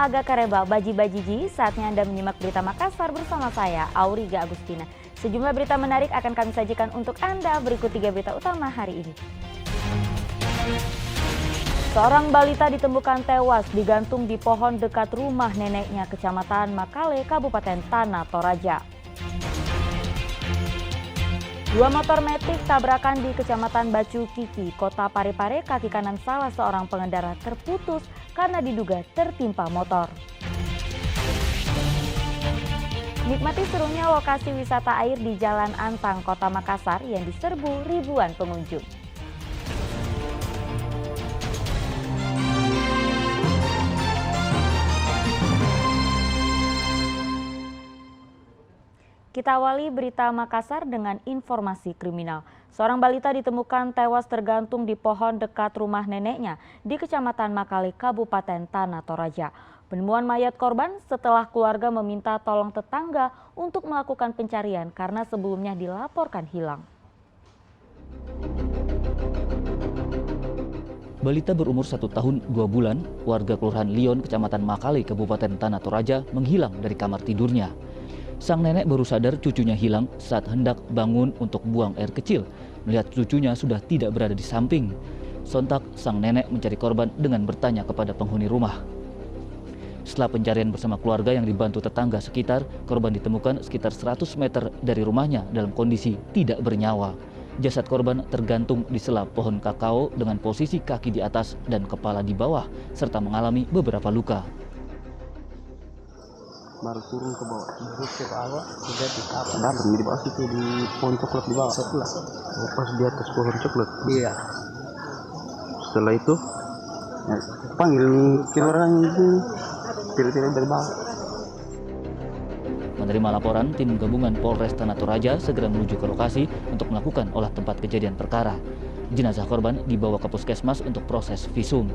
Aga Kareba, Baji-Bajiji, saatnya Anda menyimak berita Makassar bersama saya, Auriga Agustina. Sejumlah berita menarik akan kami sajikan untuk Anda, berikut 3 berita utama hari ini. Seorang balita ditemukan tewas digantung di pohon dekat rumah neneknya Kecamatan Makale, Kabupaten Tanah Toraja. 2 motor metik tabrakan di Kecamatan Bacu Kiki, Kota Parepare, kaki kanan salah seorang pengendara terputus karena diduga tertimpa motor. Nikmati serunya lokasi wisata air di Jalan Antang, Kota Makassar yang diserbu ribuan pengunjung. Kita awali berita Makassar dengan informasi kriminal. Seorang balita ditemukan tewas tergantung di pohon dekat rumah neneknya di Kecamatan Makale, Kabupaten Tanah Toraja. Penemuan mayat korban setelah keluarga meminta tolong tetangga untuk melakukan pencarian karena sebelumnya dilaporkan hilang. Balita berumur 1 tahun 2 bulan, warga Kelurahan Lion, Kecamatan Makale, Kabupaten Tanah Toraja menghilang dari kamar tidurnya. Sang nenek baru sadar cucunya hilang saat hendak bangun untuk buang air kecil. Melihat cucunya sudah tidak berada di samping. Sontak sang nenek mencari korban dengan bertanya kepada penghuni rumah. Setelah pencarian bersama keluarga yang dibantu tetangga sekitar, korban ditemukan sekitar 100 meter dari rumahnya dalam kondisi tidak bernyawa. Jasad korban tergantung di sela pohon kakao dengan posisi kaki di atas dan kepala di bawah, serta mengalami beberapa luka. Baru turun ke bawah, baru ke bawah, sudah di bawah situ di pohon coklat di bawah. Pas di atas pohon coklat. Iya. Setelah itu, ya, panggil orang itu, tidak dari bawah. Menerima laporan, tim gabungan Polres Tanah Toraja segera menuju ke lokasi untuk melakukan olah tempat kejadian perkara. Jenazah korban dibawa ke puskesmas untuk proses visum.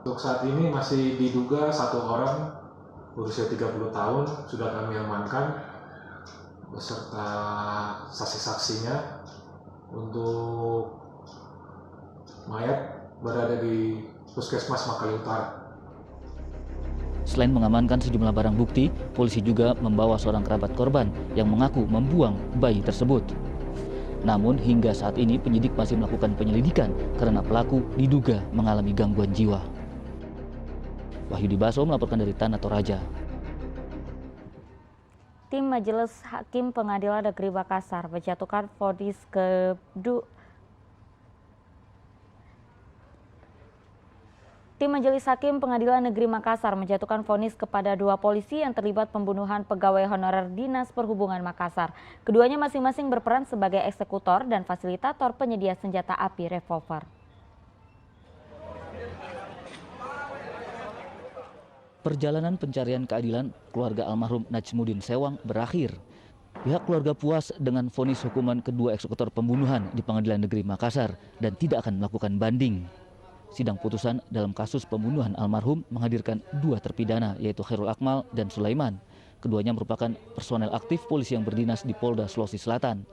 Untuk saat ini masih diduga 1 orang berusia 30 tahun sudah kami amankan beserta saksi-saksinya. Untuk mayat berada di Puskesmas Makale Utara. Selain mengamankan sejumlah barang bukti, polisi juga membawa seorang kerabat korban yang mengaku membuang bayi tersebut. Namun hingga saat ini penyidik masih melakukan penyelidikan karena pelaku diduga mengalami gangguan jiwa. Wahyudi Baso melaporkan dari Tanah Toraja. Tim Majelis Hakim Pengadilan Negeri Makassar menjatuhkan vonis Tim Majelis Hakim Pengadilan Negeri Makassar menjatuhkan vonis kepada 2 polisi yang terlibat pembunuhan pegawai honorer Dinas Perhubungan Makassar. Keduanya masing-masing berperan sebagai eksekutor dan fasilitator penyedia senjata api revolver. Perjalanan pencarian keadilan keluarga almarhum Najmudin Sewang berakhir. Pihak keluarga puas dengan vonis hukuman kedua eksekutor pembunuhan di Pengadilan Negeri Makassar dan tidak akan melakukan banding. Sidang putusan dalam kasus pembunuhan almarhum menghadirkan 2 terpidana yaitu Khairul Akmal dan Sulaiman. Keduanya merupakan personel aktif polisi yang berdinas di Polda Sulawesi Selatan.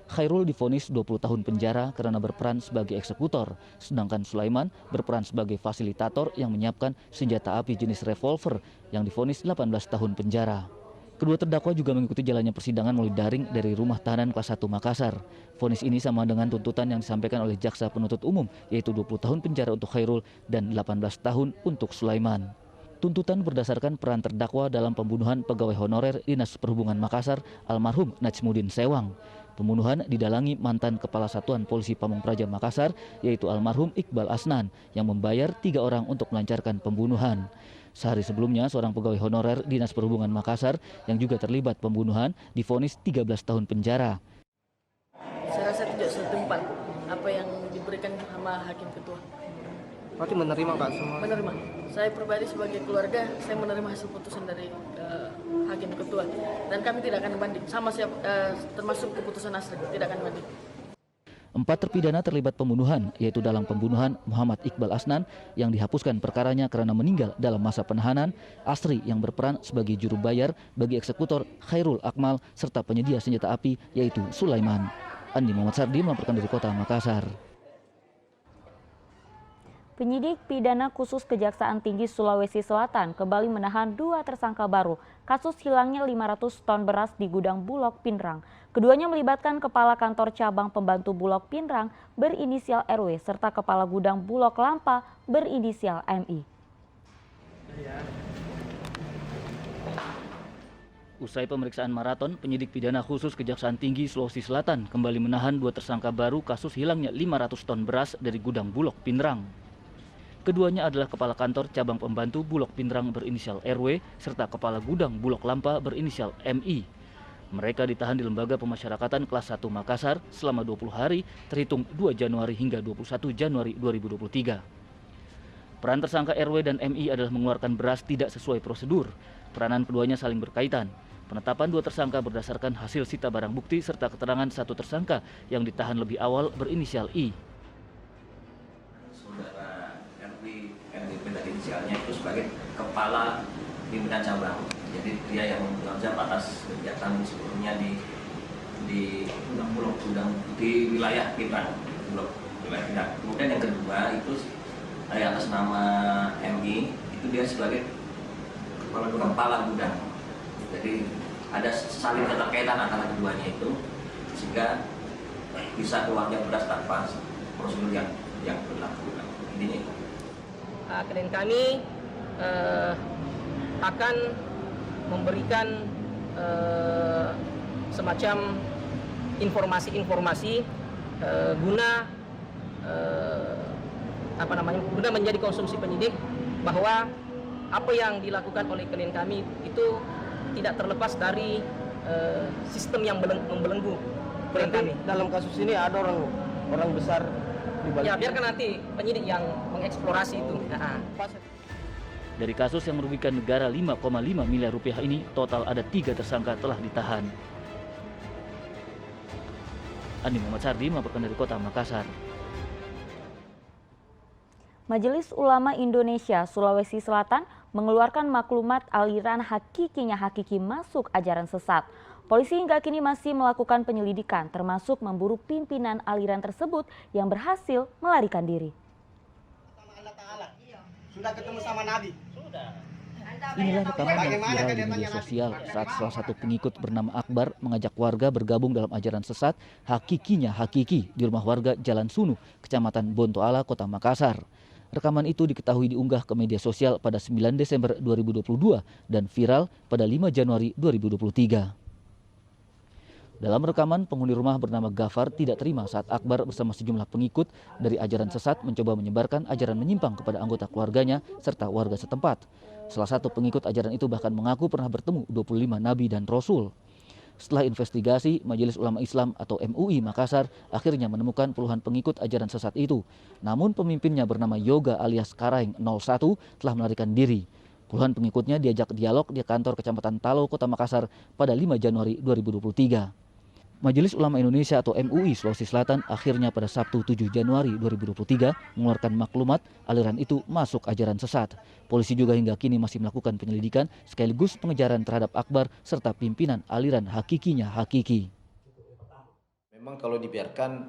Khairul divonis 20 tahun penjara karena berperan sebagai eksekutor, sedangkan Sulaiman berperan sebagai fasilitator yang menyiapkan senjata api jenis revolver yang divonis 18 tahun penjara. Kedua terdakwa juga mengikuti jalannya persidangan melalui daring dari Rumah Tahanan Kelas 1 Makassar. Vonis ini sama dengan tuntutan yang disampaikan oleh Jaksa Penuntut Umum, yaitu 20 tahun penjara untuk Khairul dan 18 tahun untuk Sulaiman. Tuntutan berdasarkan peran terdakwa dalam pembunuhan pegawai honorer Dinas Perhubungan Makassar almarhum Najmudin Sewang. Pembunuhan didalangi mantan Kepala Satuan Polisi Pamung Praja Makassar, yaitu almarhum Iqbal Asnan, yang membayar 3 orang untuk melancarkan pembunuhan. Sehari sebelumnya, seorang pegawai honorer Dinas Perhubungan Makassar yang juga terlibat pembunuhan divonis 13 tahun penjara. Saya rasa tidak setempat apa yang diberikan sama Hakim Ketua. Berarti menerima Kak semua? Menerima. Saya pribadi sebagai keluarga, saya menerima hasil putusan dari Hakim Ketua. Dan kami tidak akan banding, termasuk keputusan asli, tidak akan banding. 4 terpidana terlibat pembunuhan, yaitu dalam pembunuhan Muhammad Iqbal Asnan yang dihapuskan perkaranya karena meninggal dalam masa penahanan, Asri yang berperan sebagai juru bayar bagi eksekutor Khairul Akmal, serta penyedia senjata api yaitu Sulaiman. Andi Muhammad Sardi melaporkan dari Kota Makassar. Penyidik pidana khusus Kejaksaan Tinggi Sulawesi Selatan kembali menahan 2 tersangka baru kasus hilangnya 500 ton beras di gudang Bulog Pinrang. Keduanya melibatkan Kepala Kantor Cabang Pembantu Bulog Pinrang berinisial RW serta Kepala Gudang Bulog Lampa berinisial MI. Usai pemeriksaan maraton, penyidik pidana khusus Kejaksaan Tinggi Sulawesi Selatan kembali menahan 2 tersangka baru kasus hilangnya 500 ton beras dari gudang Bulog Pinrang. Keduanya adalah Kepala Kantor Cabang Pembantu Bulog Pinrang berinisial RW serta Kepala Gudang Bulog Lampa berinisial MI. Mereka ditahan di Lembaga Pemasyarakatan Kelas 1 Makassar selama 20 hari terhitung 2 Januari hingga 21 Januari 2023. Peran tersangka RW dan MI adalah mengeluarkan beras tidak sesuai prosedur. Peranan keduanya saling berkaitan. Penetapan 2 tersangka berdasarkan hasil sita barang bukti serta keterangan 1 tersangka yang ditahan lebih awal berinisial I. Saudara RW pada inisialnya itu sebagai kepala pimpinan cabang. Jadi dia yang bekerja atas kegiatan sebelumnya di Bulog di wilayah Pinrang, Bulog wilayah Pinrang. Kemudian yang kedua itu atas nama MI itu dia sebagai kepala gudang. Jadi ada saling keterkaitan antara keduanya itu sehingga bisa keluarnya beras tanpa prosedur yang berlaku. Intinya itu. Klien kami akan memberikan semacam informasi-informasi guna guna menjadi konsumsi penyidik bahwa apa yang dilakukan oleh klien kami itu tidak terlepas dari sistem yang membelenggu klien kami. Dalam kasus ini ada orang besar di balik. Ya, biarkan nanti penyidik yang mengeksplorasi itu. Dari kasus yang merugikan negara 5,5 miliar rupiah ini, total ada 3 tersangka telah ditahan. Andi Muhammad Sardi melaporkan dari Kota Makassar. Majelis Ulama Indonesia Sulawesi Selatan mengeluarkan maklumat aliran hakikinya hakiki masuk ajaran sesat. Polisi hingga kini masih melakukan penyelidikan termasuk memburu pimpinan aliran tersebut yang berhasil melarikan diri. Sudah ketemu sama Nabi. Inilah rekaman yang viral di media sosial saat salah satu pengikut bernama Akbar mengajak warga bergabung dalam ajaran sesat hakikinya hakiki di rumah warga Jalan Sunu, Kecamatan Bontoala, Kota Makassar. Rekaman itu diketahui diunggah ke media sosial pada 9 Desember 2022 dan viral pada 5 Januari 2023. Dalam rekaman, penghuni rumah bernama Gafar tidak terima saat Akbar bersama sejumlah pengikut dari ajaran sesat mencoba menyebarkan ajaran menyimpang kepada anggota keluarganya serta warga setempat. Salah satu pengikut ajaran itu bahkan mengaku pernah bertemu 25 nabi dan rasul. Setelah investigasi, Majelis Ulama Islam atau MUI Makassar akhirnya menemukan puluhan pengikut ajaran sesat itu. Namun pemimpinnya bernama Yoga alias Karaeng 01 telah melarikan diri. Puluhan pengikutnya diajak dialog di kantor Kecamatan Talo, Kota Makassar pada 5 Januari 2023. Majelis Ulama Indonesia atau MUI Sulawesi Selatan akhirnya pada Sabtu 7 Januari 2023 mengeluarkan maklumat aliran itu masuk ajaran sesat. Polisi juga hingga kini masih melakukan penyelidikan sekaligus pengejaran terhadap Akbar serta pimpinan aliran hakikinya hakiki. Memang kalau dibiarkan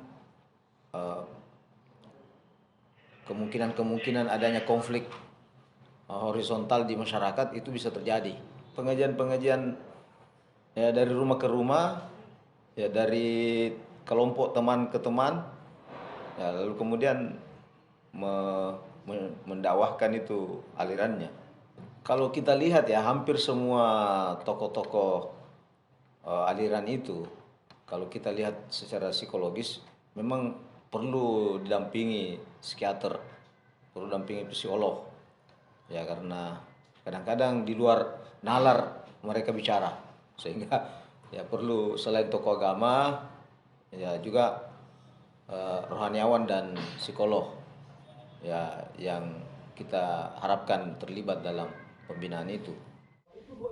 kemungkinan adanya konflik horizontal di masyarakat itu bisa terjadi. Pengajian ya dari rumah ke rumah, ya dari kelompok teman ke teman, ya lalu kemudian mendakwahkan itu alirannya. Kalau kita lihat ya hampir semua tokoh-tokoh aliran itu, kalau kita lihat secara psikologis memang perlu didampingi psikiater, perlu didampingi psikolog. Ya karena kadang-kadang di luar nalar mereka bicara, sehingga ya perlu selain tokoh agama ya juga rohaniawan dan psikolog ya yang kita harapkan terlibat dalam pembinaan itu.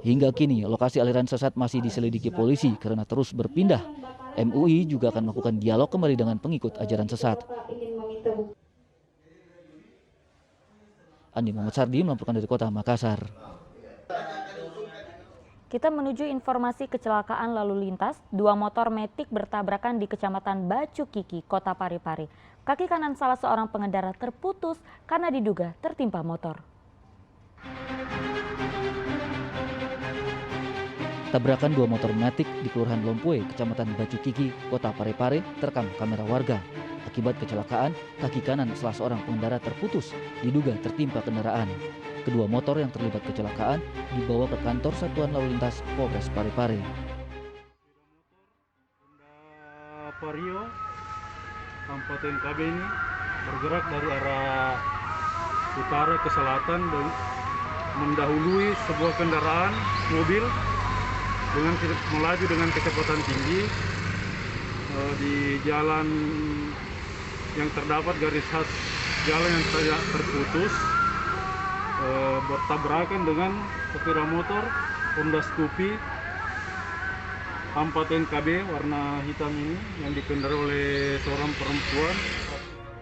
Hingga kini lokasi aliran sesat masih diselidiki polisi karena terus berpindah. MUI juga akan melakukan dialog kembali dengan pengikut ajaran sesat. Andi Muhammad Sardi melaporkan dari Kota Makassar. Kita menuju informasi kecelakaan lalu lintas. Dua motor metik bertabrakan di Kecamatan Bacu Kiki, Kota Parepare. Kaki kanan salah seorang pengendara terputus karena diduga tertimpa motor. Tabrakan dua motor metik di Kelurahan Lompoe, Kecamatan Bacu Kiki, Kota Parepare terekam kamera warga. Akibat kecelakaan, kaki kanan salah seorang pengendara terputus, diduga tertimpa kendaraan. Kedua motor yang terlibat kecelakaan dibawa ke kantor Satuan Lalu Lintas Polres Parepare. Vario, Kabupaten KB ini bergerak dari arah utara ke selatan dan mendahului sebuah kendaraan mobil dengan melaju dengan kecepatan tinggi di jalan yang terdapat garis khas jalan yang tidak terputus, bertabrakan dengan sepeda motor Honda Scoopy Kabupaten KB warna hitam ini yang dikendarai oleh seorang perempuan.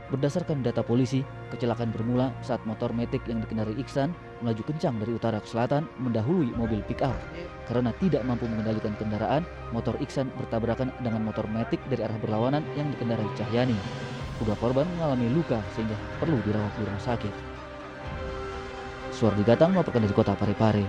Berdasarkan data polisi, kecelakaan bermula saat motor metik yang dikendarai Iksan melaju kencang dari utara ke selatan mendahului mobil pick-up. Karena tidak mampu mengendalikan kendaraan, motor Iksan bertabrakan dengan motor metik dari arah berlawanan yang dikendarai Cahyani. Kedua korban mengalami luka sehingga perlu dirawat di rumah sakit. Suardi Gatang melaporkan dari Kota Parepare.